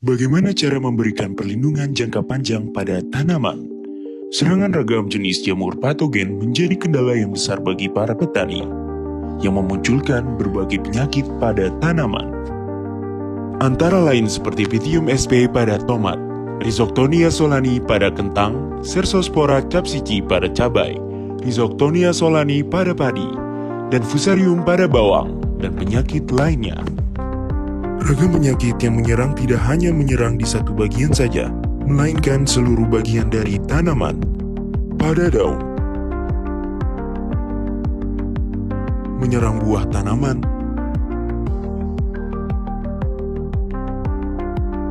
Bagaimana cara memberikan perlindungan jangka panjang pada tanaman? Serangan ragam jenis jamur patogen menjadi kendala yang besar bagi para petani, yang memunculkan berbagai penyakit pada tanaman. Antara lain seperti Pythium sp pada tomat, Rhizoctonia solani pada kentang, Cercospora capsici pada cabai, Rhizoctonia solani pada padi, dan Fusarium pada bawang, dan penyakit lainnya. Ragam penyakit yang menyerang tidak hanya menyerang di satu bagian saja, melainkan seluruh bagian dari tanaman. Pada daun, menyerang buah tanaman,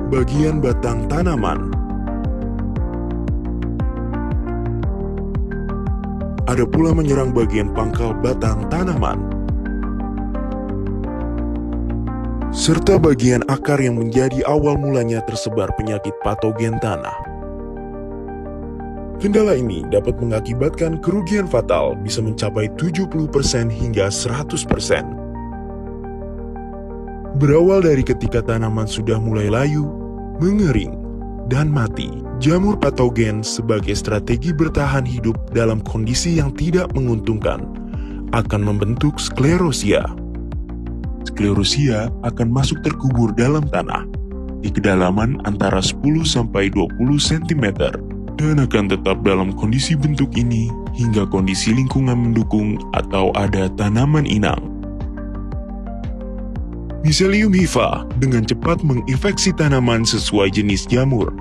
bagian batang tanaman, ada pula menyerang bagian pangkal batang tanaman, serta bagian akar yang menjadi awal mulanya tersebar penyakit patogen tanah. Kendala ini dapat mengakibatkan kerugian fatal bisa mencapai 70% hingga 100%. Berawal dari ketika tanaman sudah mulai layu, mengering, dan mati, jamur patogen sebagai strategi bertahan hidup dalam kondisi yang tidak menguntungkan akan membentuk sklerosia. Sklerosia akan masuk terkubur dalam tanah di kedalaman antara 10-20 cm dan akan tetap dalam kondisi bentuk ini hingga kondisi lingkungan mendukung atau ada tanaman inang. Miselium hifa dengan cepat menginfeksi tanaman sesuai jenis jamur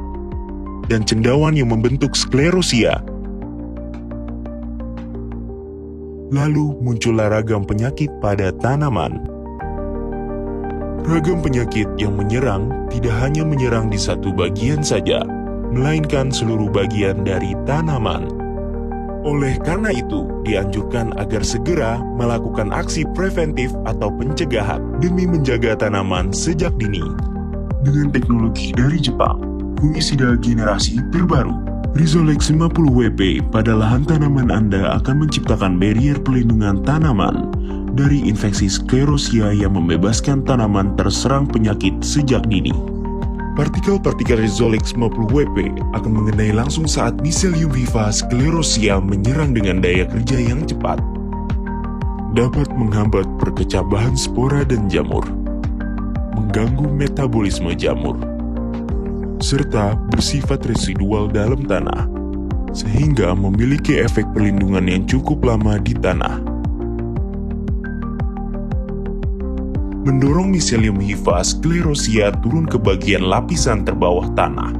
dan cendawan yang membentuk sklerosia. Lalu muncullah ragam penyakit pada tanaman. Ragam penyakit yang menyerang tidak hanya menyerang di satu bagian saja, melainkan seluruh bagian dari tanaman. Oleh karena itu, dianjurkan agar segera melakukan aksi preventif atau pencegahan demi menjaga tanaman sejak dini. Dengan teknologi dari Jepang, fungisida generasi terbaru, Rizolex 50WP pada lahan tanaman Anda akan menciptakan barrier pelindungan tanaman dari infeksi sklerosia yang membebaskan tanaman terserang penyakit sejak dini. Partikel-partikel Rizolex 50WP akan mengenai langsung saat Miselium hifa sklerosia menyerang dengan daya kerja yang cepat. Dapat menghambat perkecabahan spora dan jamur, mengganggu metabolisme jamur, serta bersifat residual dalam tanah, sehingga memiliki efek perlindungan yang cukup lama di tanah. Mendorong Miselium hifa sklerosia turun ke bagian lapisan terbawah tanah,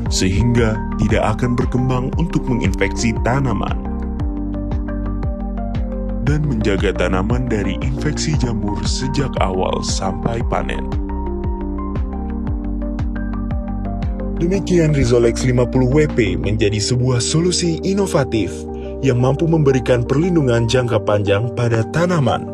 sehingga tidak akan berkembang untuk menginfeksi tanaman, dan menjaga tanaman dari infeksi jamur sejak awal sampai panen. Demikian Rizolex 50WP menjadi sebuah solusi inovatif yang mampu memberikan perlindungan jangka panjang pada tanaman.